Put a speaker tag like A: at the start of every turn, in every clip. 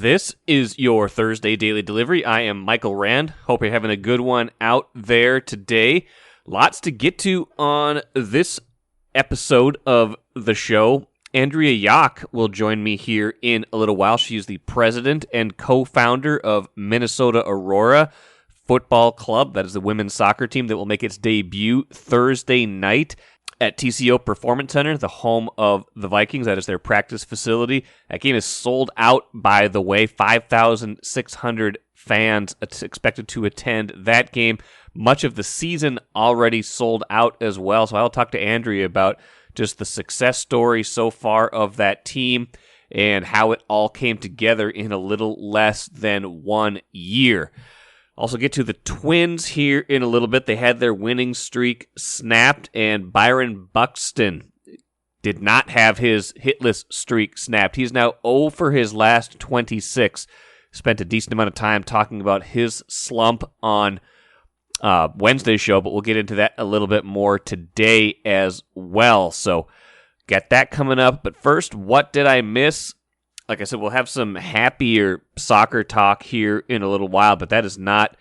A: This is your Thursday Daily Delivery. I am Michael Rand. Hope you're having a good one out there today. Lots to get to on this episode of the show. Andrea Yoch will join me here in a little while. She is the president and co-founder of Minnesota Aurora Football Club. That is the women's soccer team that will make its debut Thursday night at TCO Performance Center, the home of the Vikings. That is their practice facility. That game is sold out, by the way. 5,600 fans expected to attend that game. Much of the season already sold out as well. So I'll talk to Andrea about just the success story so far of that team and how it all came together in a little less than 1 year. Also get to the Twins here in a little bit. They had their winning streak snapped, and Byron Buxton did not have his hitless streak snapped. He's now 0 for his last 26. Spent a decent amount of time talking about his slump on Wednesday's show, but we'll get into that a little bit more today as well. So got that coming up. But first, what did I miss? Like I said, we'll have some happier soccer talk here in a little while, but that is not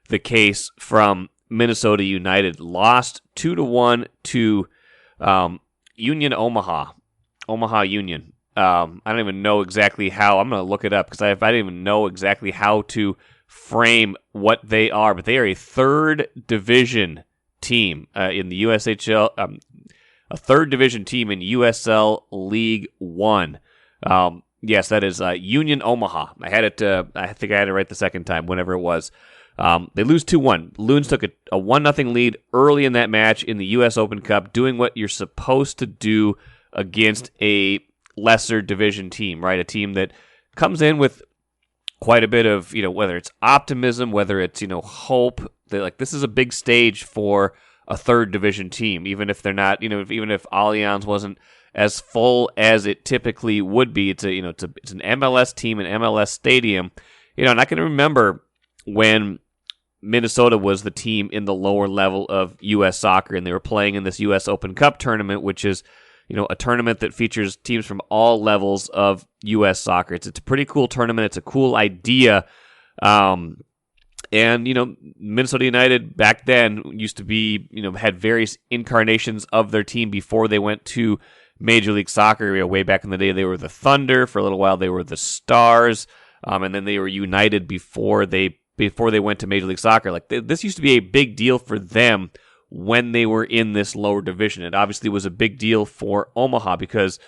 A: the case from Minnesota United. Lost 2-1 to Union Omaha. Omaha Union. I don't even know exactly how. I'm going to look it up because I didn't even know exactly how to frame what they are, but they are a third division team in the USHL, a third division team in USL League One. Yes, that is Union Omaha. I had it. I think I had it right the second time, whenever it was. They lose 2-1. Loons took a 1-0 lead early in that match in the U.S. Open Cup, doing what you're supposed to do against a lesser division team, right? A team that comes in with quite a bit of, whether it's optimism, whether it's, hope. Like, this is a big stage for a third division team, even if they're not, even if Allianz wasn't as full as it typically would be. It's an MLS team, an MLS stadium. And I can remember when Minnesota was the team in the lower level of U.S. soccer, and they were playing in this U.S. Open Cup tournament, which is, a tournament that features teams from all levels of U.S. soccer. It's a pretty cool tournament. It's a cool idea. And, Minnesota United back then used to be, had various incarnations of their team before they went to Major League Soccer. Way back in the day, they were the Thunder. For a little while, they were the Stars. And then they were United before they went to Major League Soccer. Like, this used to be a big deal for them when they were in this lower division. It obviously was a big deal for Omaha because,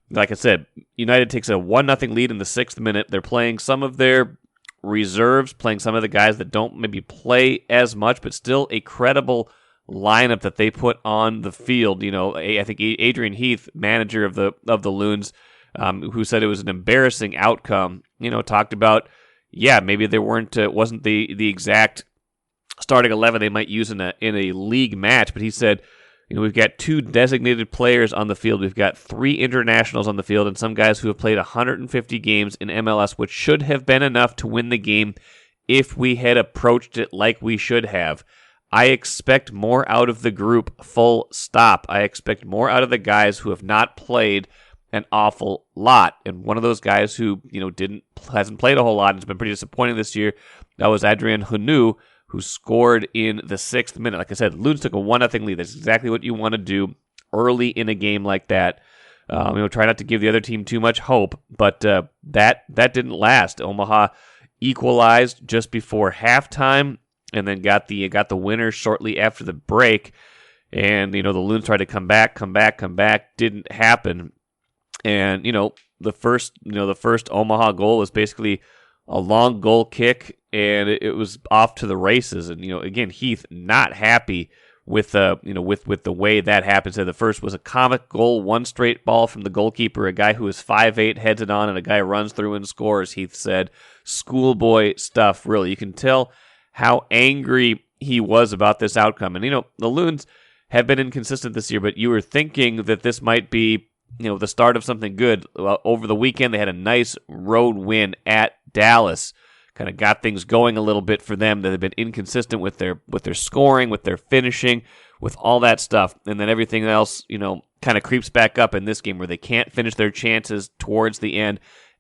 A: like I said, United takes a 1-0 lead in the 6th minute. They're playing some of their reserves, playing some of the guys that don't maybe play as much, but still a credible lineup that they put on the field. I think Adrian Heath, manager of the Loons, who said it was an embarrassing outcome, talked about, maybe there wasn't the exact starting 11 they might use in a league match, but he said, we've got 2 designated players on the field, we've got 3 internationals on the field, and some guys who have played 150 games in MLS, which should have been enough to win the game if we had approached it like we should have. I expect more out of the group, full stop. I expect more out of the guys who have not played an awful lot. And one of those guys who, hasn't played a whole lot and has been pretty disappointing this year, that was Adrian Heath, who scored in the 6th minute. Like I said, Loons took a 1-0 lead. That's exactly what you want to do early in a game like that. Try not to give the other team too much hope, but that didn't last. Omaha equalized just before halftime, and then got the winner shortly after the break. And the Loons tried to come back, didn't happen. And the first Omaha goal was basically a long goal kick, and it was off to the races. And again, Heath not happy with with the way that happened. So the first was a comic goal, one straight ball from the goalkeeper, a guy who is 5'8", heads it on, and a guy runs through and scores. Heath said, schoolboy stuff. Really, you can tell how angry he was about this outcome. And the Loons have been inconsistent this year, but you were thinking that this might be the start of something good. Over the weekend, they had a nice road win at Dallas. Kind of got things going a little bit for them. That they've been inconsistent with their scoring, with their finishing, with all that stuff. And then everything else, kind of creeps back up in this game where they can't finish their chances towards the end.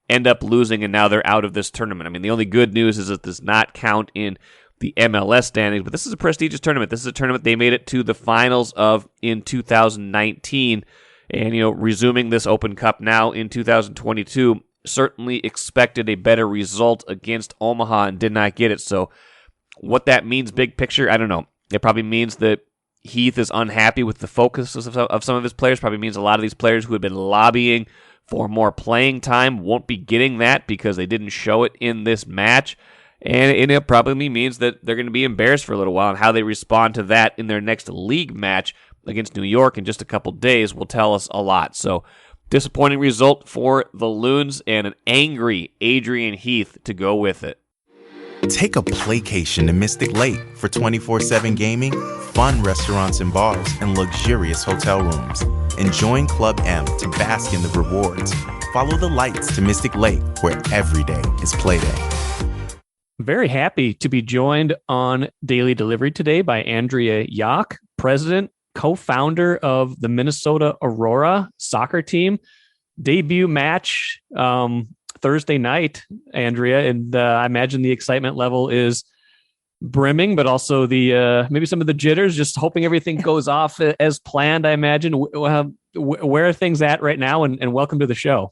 A: end up losing, and now they're out of this tournament. I mean, the only good news is it does not count in the MLS standings, but this is a prestigious tournament. This is a tournament they made it to the finals of in 2019, and resuming this Open Cup now in 2022, certainly expected a better result against Omaha and did not get it. So what that means big picture, I don't know. It probably means that Heath is unhappy with the focus of some of his players. Probably means a lot of these players who had been lobbying for more playing time won't be getting that because they didn't show it in this match. And it probably means that they're going to be embarrassed for a little while, and how they respond to that in their next league match against New York in just a couple days will tell us a lot. So, disappointing result for the Loons and an angry Adrian Heath to go with it.
B: Take a playcation to Mystic Lake for 24/7 gaming, fun restaurants and bars, and luxurious hotel rooms. And join Club M to bask in the rewards. Follow the lights to Mystic Lake, where every day is play day.
A: Very happy to be joined on Daily Delivery today by Andrea Yoch, president, co-founder of the Minnesota Aurora soccer team. Debut match Thursday night, Andrea, and I imagine the excitement level is brimming, but also the maybe some of the jitters, just hoping everything goes off as planned, I imagine. Where are things at right now, and welcome to the show.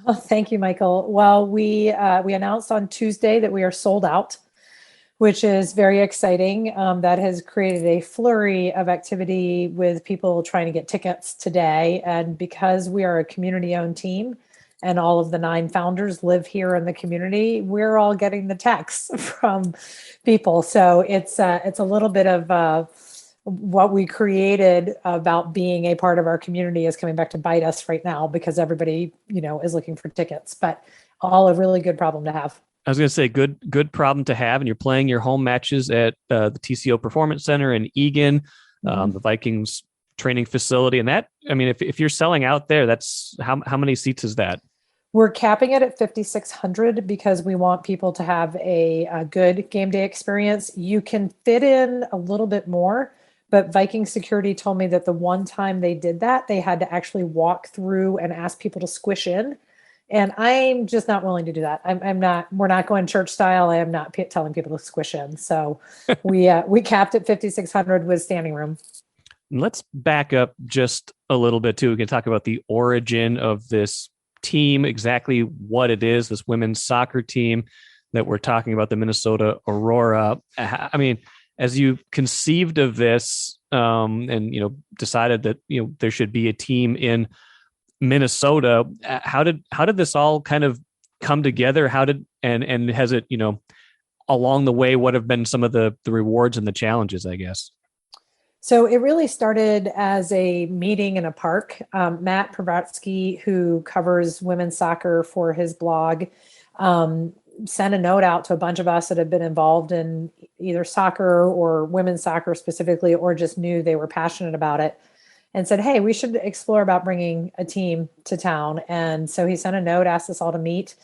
C: Oh, thank you, Michael. Well, we announced on Tuesday that we are sold out, which is very exciting. That has created a flurry of activity with people trying to get tickets today. And because we are a community-owned team and all of the 9 founders live here in the community, we're all getting the texts from people. So it's a little bit of what we created about being a part of our community is coming back to bite us right now because everybody, is looking for tickets, but all a really good problem to have.
A: I was going to say good problem to have. And you're playing your home matches at the TCO Performance Center in Eagan, the Vikings training facility. And that, I mean, if you're selling out there, that's how many seats is that?
C: We're capping it at 5,600 because we want people to have a good game day experience. You can fit in a little bit more, but Viking security told me that the one time they did that, they had to actually walk through and ask people to squish in. And I'm just not willing to do that. We're not going church style. I am not telling people to squish in. So we capped at 5,600 with standing room.
A: Let's back up just a little bit too. We can talk about the origin of this team, exactly what it is, this women's soccer team that we're talking about, the Minnesota Aurora. I mean, as you conceived of this and decided that there should be a team in Minnesota, how did this all kind of come together? And has it along the way, what have been some of the rewards and the challenges, I guess?
C: So it really started as a meeting in a park. Matt Pravatsky, who covers women's soccer for his blog, sent a note out to a bunch of us that had been involved in either soccer or women's soccer specifically, or just knew they were passionate about it, and said, hey, we should explore about bringing a team to town. And so he sent a note, asked us all to meet.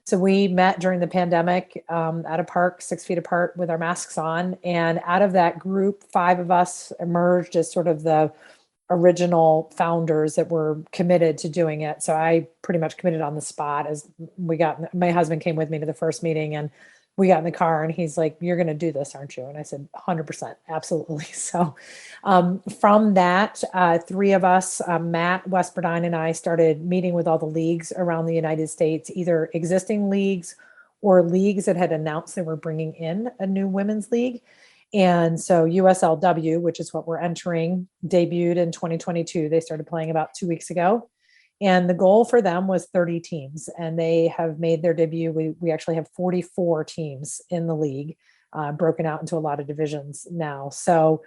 C: So we met during the pandemic at a park, 6 feet apart with our masks on. And out of that group, 5 of us emerged as sort of the original founders that were committed to doing it. So I pretty much committed on the spot as my husband came with me to the first meeting, and we got in the car and he's like, you're going to do this, aren't you? And I said, 100%, absolutely. So from that, 3 of us, Matt Westburdine and I, started meeting with all the leagues around the United States, either existing leagues or leagues that had announced they were bringing in a new women's league. And so USLW, which is what we're entering, debuted in 2022. They started playing about 2 weeks ago. And the goal for them was 30 teams, and they have made their debut. We actually have 44 teams in the league, broken out into a lot of divisions now. So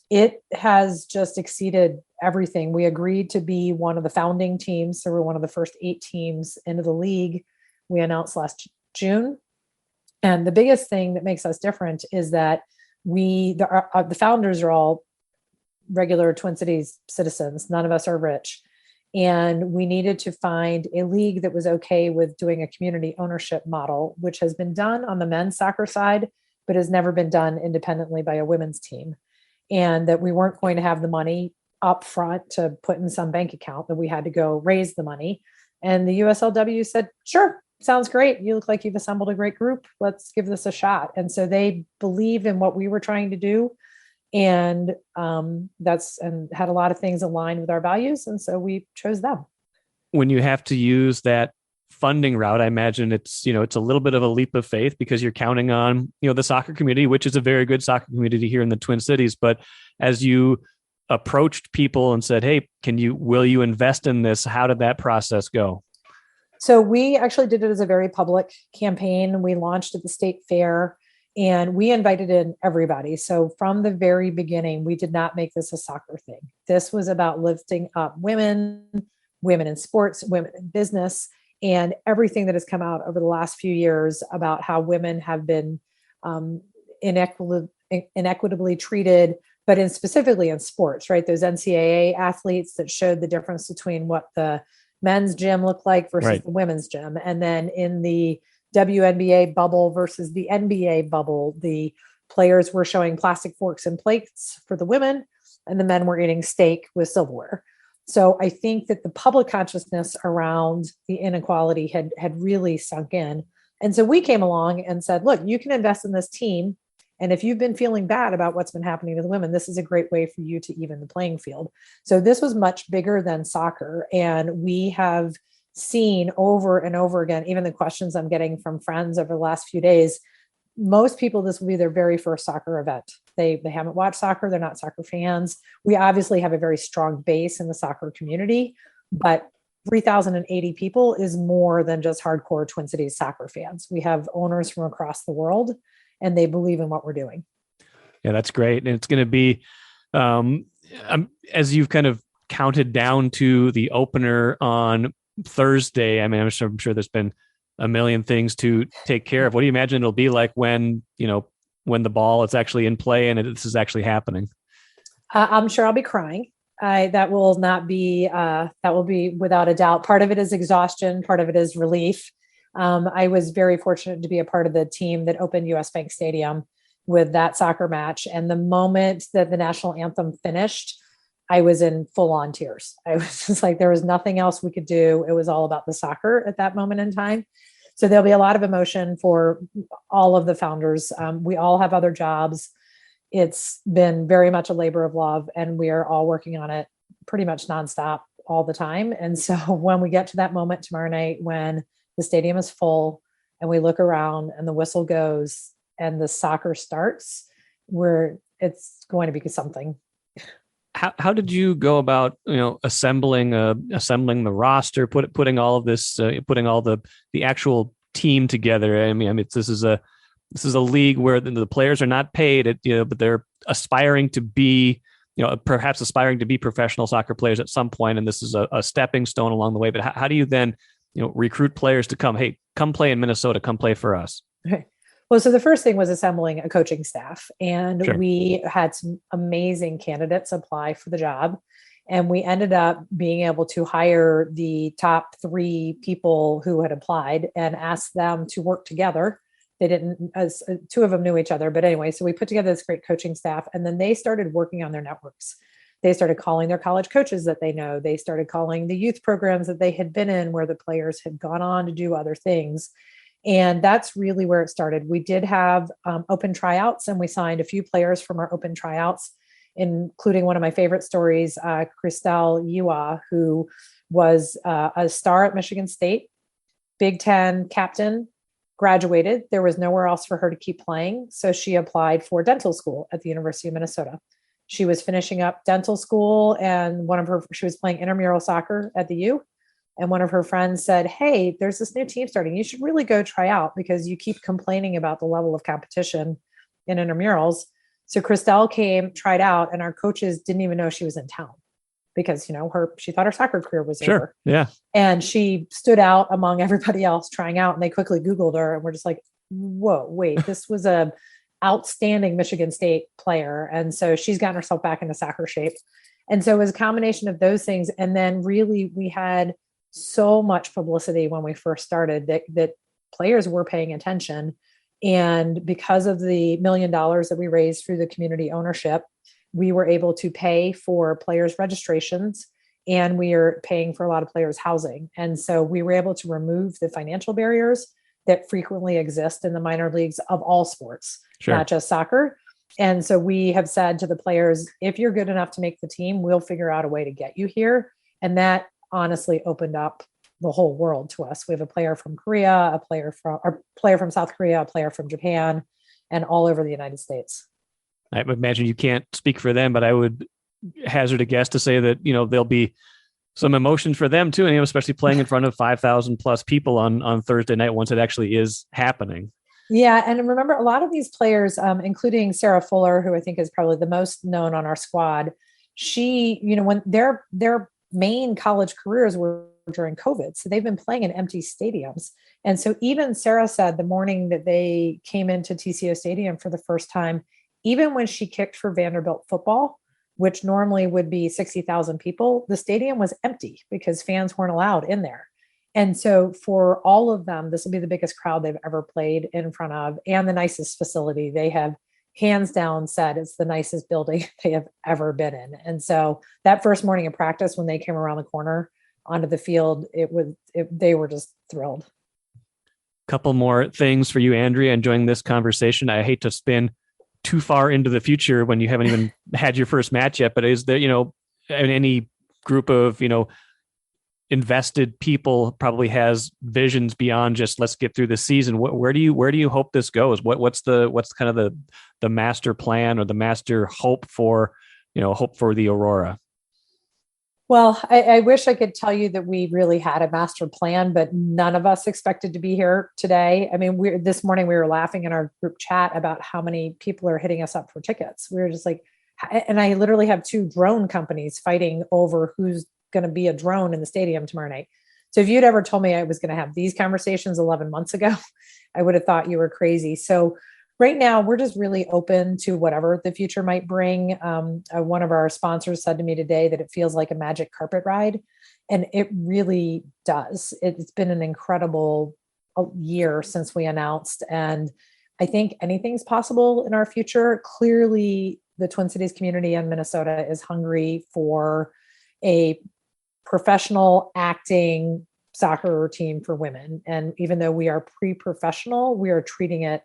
C: it has just exceeded everything. We agreed to be one of the founding teams. So we're one of the first 8 teams into the league. We announced last June. And the biggest thing that makes us different is that the founders are all regular Twin Cities citizens. None of us are rich. And we needed to find a league that was okay with doing a community ownership model, which has been done on the men's soccer side, but has never been done independently by a women's team. And that we weren't going to have the money up front to put in some bank account, that we had to go raise the money. And the USLW said, sure, sounds great. You look like you've assembled a great group. Let's give this a shot. And so they believed in what we were trying to do. And and had a lot of things aligned with our values. And so we chose them.
A: When you have to use that funding route, I imagine it's a little bit of a leap of faith because you're counting on, the soccer community, which is a very good soccer community here in the Twin Cities. But as you approached people and said, hey, will you invest in this? How did that process go?
C: So we actually did it as a very public campaign. We launched at the state fair and we invited in everybody. So from the very beginning, we did not make this a soccer thing. This was about lifting up women in sports, women in business, and everything that has come out over the last few years about how women have been inequitably treated, but specifically in sports, right? Those NCAA athletes that showed the difference between what the men's gym looked like versus the women's gym. And then in the WNBA bubble versus the NBA bubble, the players were showing plastic forks and plates for the women, and the men were eating steak with silverware. So I think that the public consciousness around the inequality had really sunk in. And so we came along and said, look, you can invest in this team. And if you've been feeling bad about what's been happening to the women, this is a great way for you to even the playing field. So this was much bigger than soccer. And we have seen over and over again, even the questions I'm getting from friends over the last few days, most people, this will be their very first soccer event. They haven't watched soccer. They're not soccer fans. We obviously have a very strong base in the soccer community, but 3,080 people is more than just hardcore Twin Cities soccer fans. We have owners from across the world, and they believe in what we're doing.
A: Yeah, that's great. And it's going to be, as you've kind of counted down to the opener on Thursday, I mean, I'm sure there's been a million things to take care of. What do you imagine it'll be like when the ball is actually in play and this is actually happening?
C: I'm sure I'll be crying. That will be without a doubt. Part of it is exhaustion. Part of it is relief. I was very fortunate to be a part of the team that opened US Bank Stadium with that soccer match. And the moment that the national anthem finished, I was in full on tears. I was just like, there was nothing else we could do. It was all about the soccer at that moment in time. So there'll be a lot of emotion for all of the founders. We all have other jobs. It's been very much a labor of love, and we are all working on it pretty much nonstop all the time. And so when we get to that moment tomorrow night, when the stadium is full and we look around and the whistle goes and the soccer starts, it's going to be something.
A: How did you go about, assembling the roster, putting all of this, putting all the actual team together? I mean, this is a league where the players are not paid, but they're aspiring to be, perhaps aspiring to be professional soccer players at some point, and this is a stepping stone along the way. But how do you then, recruit players to come play in Minnesota, come play for us?
C: Okay. Well, so the first thing was assembling a coaching staff, and
A: Sure.
C: We had some amazing candidates apply for the job. And we ended up being able to hire the top 3 people who had applied and ask them to work together. They didn't, as 2 of them knew each other, but anyway, so we put together this great coaching staff, and then they started working on their networks. They started calling their college coaches that they know. They started calling the youth programs that they had been in where the players had gone on to do other things. And that's really where it started. We did have open tryouts, and we signed a few players from our open tryouts, including one of my favorite stories, Christelle Yua, who was a star at Michigan State, Big Ten captain, graduated. There was nowhere else for her to keep playing. So she applied for dental school at the University of Minnesota. She was finishing up dental school, and she was playing intramural soccer at the U. And one of her friends said, hey, there's this new team starting. You should really go try out because you keep complaining about the level of competition in intramurals. So Christelle came, tried out, and our coaches didn't even know she was in town because, she thought her soccer career was
A: Sure.
C: over.
A: Yeah.
C: And she stood out among everybody else trying out, and they quickly Googled her, and we're just like, whoa, wait, this was a outstanding Michigan State player. And so she's gotten herself back into soccer shape. And so it was a combination of those things. And then really we had so much publicity when we first started that players were paying attention. And because of the $1 million that we raised through the community ownership, we were able to pay for players' registrations and we are paying for a lot of players' housing. And so we were able to remove the financial barriers that frequently exist in the minor leagues of all sports, not just soccer. And so we have said to the players, if you're good enough to make the team, we'll figure out a way to get you here. And that honestly opened up the whole world to us. We have a player from Korea, a player from South Korea, a player from Japan, and all over the United States.
A: I imagine you can't speak for them, but I would hazard a guess to say that, there'll be some emotions for them too, and especially playing in front of 5,000 plus people on Thursday night once it actually is happening.
C: Yeah, and remember, a lot of these players, including Sarah Fuller, who I think is probably the most known on our squad, she, when their main college careers were during COVID, so they've been playing in empty stadiums. And so even Sarah said the morning that they came into TCO Stadium for the first time, even when she kicked for Vanderbilt football, which normally would be 60,000 people, the stadium was empty because fans weren't allowed in there. And so for all of them, this will be the biggest crowd they've ever played in front of, and the nicest facility. They have hands down said it's the nicest building they have ever been in. And so that first morning of practice, when they came around the corner onto the field, they were just thrilled.
A: Couple more things for you, Andrea, enjoying this conversation. I hate to spin too far into the future when you haven't even had your first match yet, but is there, any group of, invested people probably has visions beyond just let's get through the season. Where do you hope this goes? What's kind of the master plan or the master hope for the Aurora?
C: Well, I wish I could tell you that we really had a master plan, but none of us expected to be here today. I mean, this morning we were laughing in our group chat about how many people are hitting us up for tickets. We were just like, and I literally have 2 drone companies fighting over who's going to be a drone in the stadium tomorrow night. So if you'd ever told me I was going to have these conversations 11 months ago, I would have thought you were crazy. So right now we're just really open to whatever the future might bring. One of our sponsors said to me today that it feels like a magic carpet ride, and it really does. It's been an incredible year since we announced, and I think anything's possible in our future. Clearly, the Twin Cities community in Minnesota is hungry for a professional acting soccer team for women. And even though we are pre-professional, we are treating it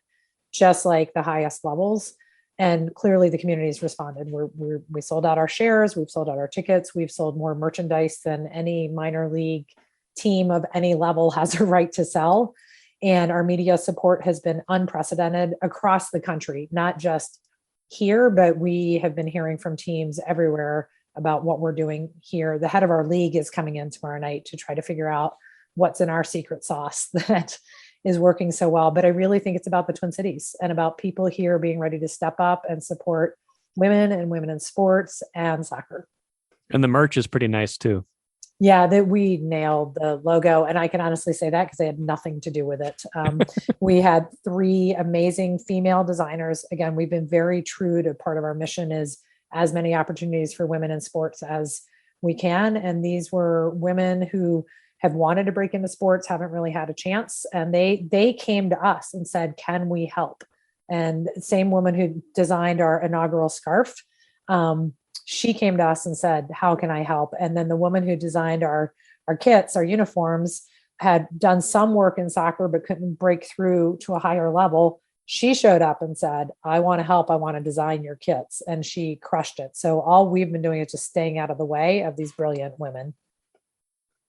C: just like the highest levels. And clearly the community has responded. We sold out our shares. We've sold out our tickets. We've sold more merchandise than any minor league team of any level has a right to sell. And our media support has been unprecedented across the country, not just here, but we have been hearing from teams everywhere about what we're doing here. The head of our league is coming in tomorrow night to try to figure out what's in our secret sauce that is working so well. But I really think it's about the Twin Cities and about people here being ready to step up and support women and women in sports and soccer.
A: And the merch is pretty nice too.
C: Yeah, that we nailed the logo. And I can honestly say that because I had nothing to do with it. We had 3 amazing female designers. Again, we've been very true to part of our mission is as many opportunities for women in sports as we can. And these were women who have wanted to break into sports, haven't really had a chance. And they came to us and said, can we help? And same woman who designed our inaugural scarf, she came to us and said, how can I help? And then the woman who designed our kits, our uniforms, had done some work in soccer, but couldn't break through to a higher level. She showed up and said, I want to help. I want to design your kits. And she crushed it. So all we've been doing is just staying out of the way of these brilliant women.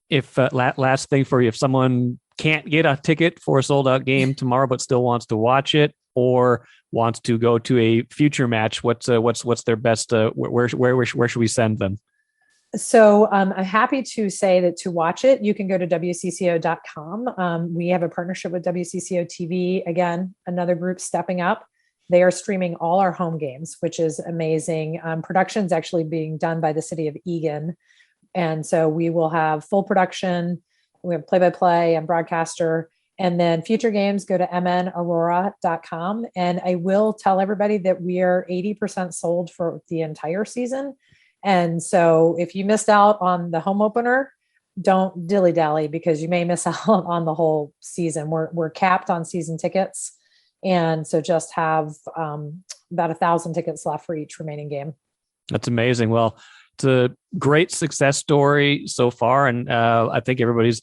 A: If last thing for you, if someone can't get a ticket for a sold out game tomorrow, but still wants to watch it or wants to go to a future match, what's their best, where should we send them?
C: So I'm happy to say that to watch it, you can go to WCCO.com. We have a partnership with WCCO TV. Again, another group stepping up. They are streaming all our home games, which is amazing. Production is actually being done by the city of Eagan. And so we will have full production. We have play-by-play and broadcaster. And then future games, go to mnaurora.com. And I will tell everybody that we are 80% sold for the entire season. And so if you missed out on the home opener, don't dilly-dally because you may miss out on the whole season. We're capped on season tickets. And so just have about 1,000 tickets left for each remaining game.
A: That's amazing. Well,
D: just a great success story so far. And I think everybody's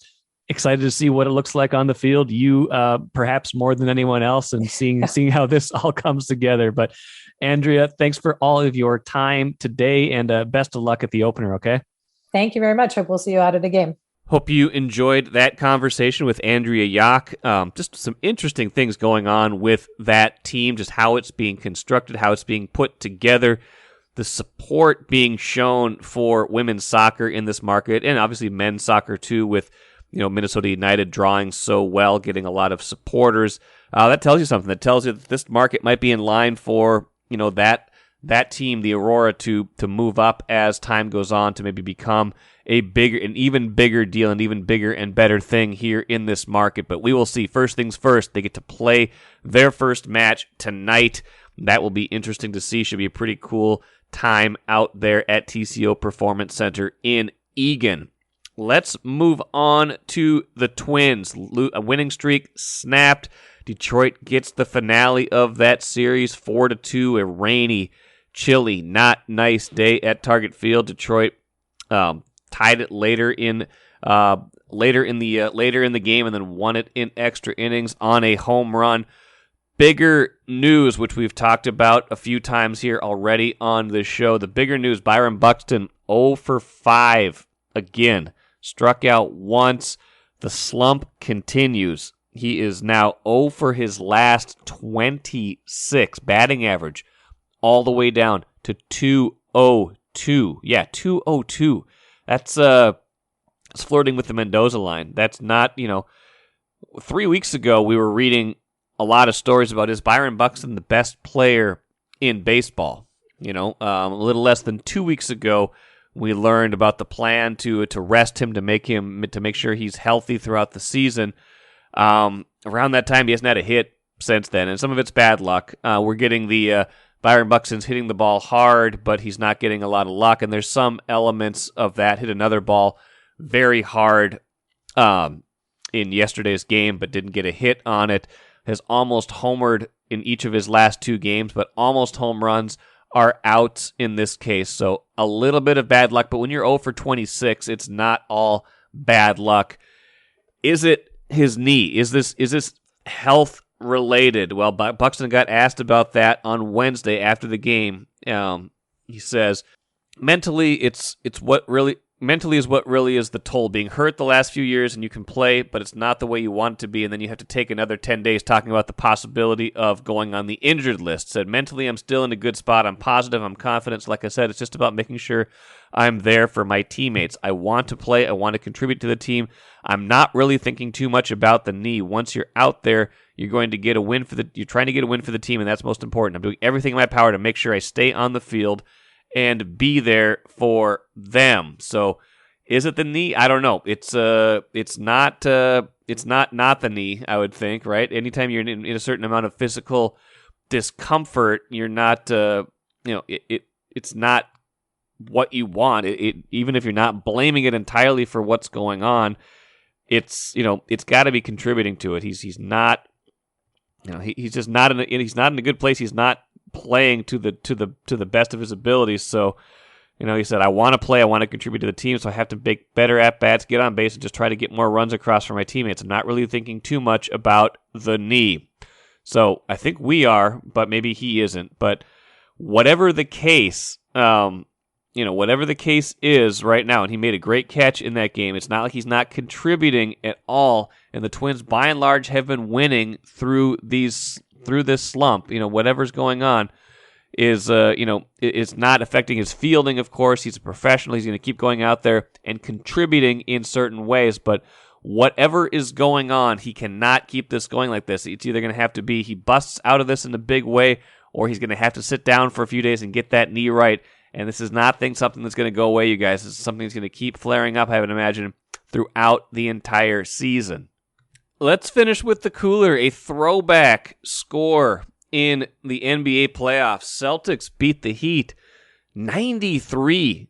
D: excited to see what it looks like on the field. You perhaps more than anyone else, and seeing how this all comes together. But Andrea, thanks for all of your time today, and best of luck at the opener. Okay.
C: Thank you very much. Hope we'll see you out at a game.
A: Hope you enjoyed that conversation with Andrea Yoch. Just some interesting things going on with that team, just how it's being constructed, how it's being put together, the support being shown for women's soccer in this market, and obviously men's soccer too, with Minnesota United drawing so well, getting a lot of supporters. That tells you something. That tells you that this market might be in line for that team, the Aurora, to move up as time goes on, to maybe become an even bigger deal, an even bigger and better thing here in this market. But we will see. First things first, they get to play their first match tonight. That will be interesting to see. Should be a pretty cool time out there at TCO Performance Center in Eagan. Let's move on to the Twins. A winning streak snapped. Detroit gets the finale of that series, 4-2. A rainy, chilly, not nice day at Target Field. Detroit tied it later in the game, and then won it in extra innings on a home run. Bigger news, which we've talked about a few times here already on this show. The bigger news: Byron Buxton 0 for 5 again. Struck out once. The slump continues. He is now 0 for his last 26. Batting average all the way down to 202. Yeah, 202. That's flirting with the Mendoza line. That's not, 3 weeks ago we were reading a lot of stories about, is Byron Buxton the best player in baseball? A little less than 2 weeks ago, we learned about the plan to rest him, to make sure he's healthy throughout the season. Around that time, he hasn't had a hit since then, and some of it's bad luck. We're getting the Byron Buxton's hitting the ball hard, but he's not getting a lot of luck, and there's some elements of that. Hit another ball very hard in yesterday's game, but didn't get a hit on it. Has almost homered in each of his last 2 games, but almost home runs are out in this case. So a little bit of bad luck, but when you're 0 for 26, it's not all bad luck. Is it his knee? Is this health related? Well, Buxton got asked about that on Wednesday after the game. He says, mentally is what really is the toll. Being hurt the last few years, and you can play, but it's not the way you want it to be, and then you have to take another 10 days talking about the possibility of going on the injured list. Said, mentally, I'm still in a good spot. I'm positive. I'm confident. So like I said, it's just about making sure I'm there for my teammates. I want to play. I want to contribute to the team. I'm not really thinking too much about the knee. Once you're out there, you're trying to get a win for the team, and that's most important. I'm doing everything in my power to make sure I stay on the field and be there for them. So, is it the knee? I don't know. It's not the knee, I would think, right? Anytime you're in a certain amount of physical discomfort, you're not, it's not what you want. Even if you're not blaming it entirely for what's going on, it's got to be contributing to it. He's not, he's just not he's not in a good place. He's not playing to the best of his abilities. So, he said, I want to play, I want to contribute to the team, so I have to make better at-bats, get on base, and just try to get more runs across for my teammates. I'm not really thinking too much about the knee. So I think we are, but maybe he isn't. But whatever the case, whatever the case is right now, and he made a great catch in that game, it's not like he's not contributing at all, and the Twins, by and large, have been winning through this slump. Whatever's going on is, it's not affecting his fielding, of course. He's a professional. He's going to keep going out there and contributing in certain ways, but whatever is going on, he cannot keep this going like this. It's either going to have to be he busts out of this in a big way, or he's going to have to sit down for a few days and get that knee right. And this is not something that's going to go away, you guys. This is something that's going to keep flaring up, I would imagine, throughout the entire season. Let's finish with the cooler. A throwback score in the NBA playoffs. Celtics beat the Heat 93-80.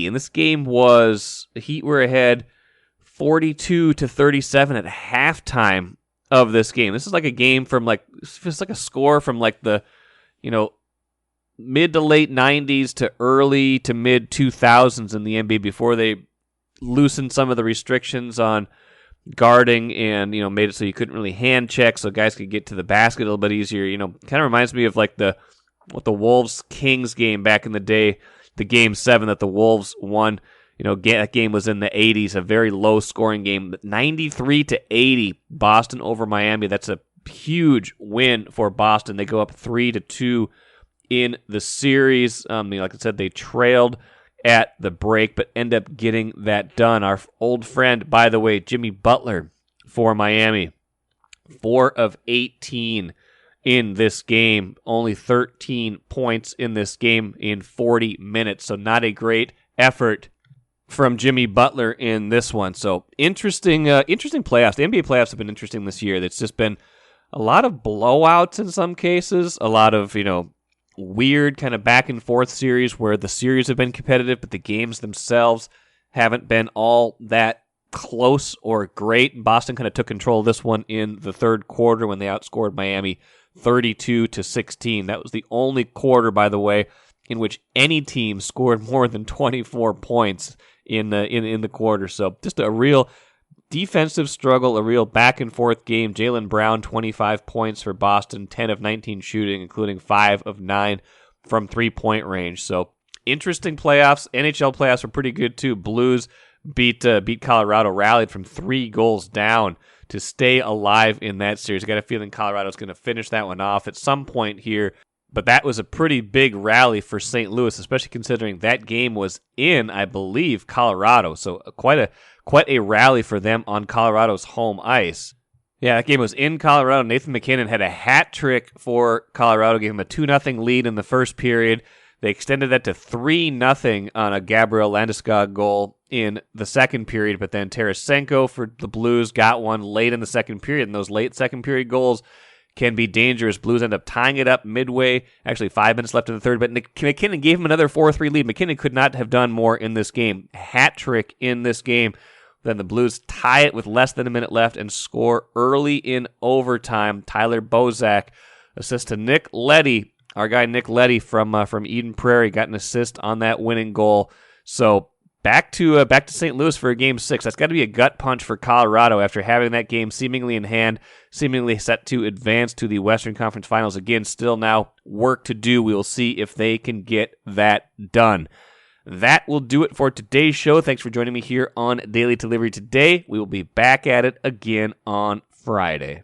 A: And this game was, the Heat were ahead 42-37 at halftime of this game. This is like a game from it's like a score from like the, mid to late 90s to early to mid 2000s in the NBA before they loosened some of the restrictions on guarding and, made it so you couldn't really hand check so guys could get to the basket a little bit easier. Kind of reminds me of like what the Wolves-Kings game back in the day, the Game 7 that the Wolves won. That game was in the 80s, a very low-scoring game. 93-80, Boston over Miami. That's a huge win for Boston. They go up 3-2 in the series. Like I said, they trailed at the break, but end up getting that done. Our old friend, by the way, Jimmy Butler for Miami, 4 of 18 in this game. Only 13 points in this game in 40 minutes, so not a great effort from Jimmy Butler in this one. So interesting playoffs. The NBA playoffs have been interesting this year. It's just been a lot of blowouts in some cases, a lot of, weird kind of back and forth series where the series have been competitive, but the games themselves haven't been all that close or great. Boston kind of took control of this one in the third quarter when they outscored Miami 32-16. That was the only quarter, by the way, in which any team scored more than 24 points in the quarter. So just a real defensive struggle, a real back and forth game. Jaylen Brown, 25 points for Boston, 10 of 19 shooting, including 5 of 9 from 3-point range. So interesting playoffs. NHL playoffs were pretty good too. Blues beat Colorado, rallied from 3 goals down to stay alive in that series. I got a feeling Colorado's going to finish that one off at some point here. But that was a pretty big rally for St. Louis, especially considering that game was in, I believe, Colorado. So quite a rally for them on Colorado's home ice. Yeah, that game was in Colorado. Nathan MacKinnon had a hat trick for Colorado, gave him a 2-0 lead in the first period. They extended that to 3-0 on a Gabriel Landeskog goal in the second period, but then Tarasenko for the Blues got one late in the second period, and those late second period goals can be dangerous. Blues end up tying it up midway, actually 5 minutes left in the third, but MacKinnon gave him another 4-3 lead. MacKinnon could not have done more in this game. Hat trick in this game. Then the Blues tie it with less than a minute left and score early in overtime. Tyler Bozak, assist to Nick Leddy. Our guy Nick Leddy from Eden Prairie got an assist on that winning goal. So back to St. Louis for a Game 6. That's got to be a gut punch for Colorado after having that game seemingly in hand, seemingly set to advance to the Western Conference Finals. Again, still now work to do. We will see if they can get that done. That will do it for today's show. Thanks for joining me here on Daily Delivery today. We will be back at it again on Friday.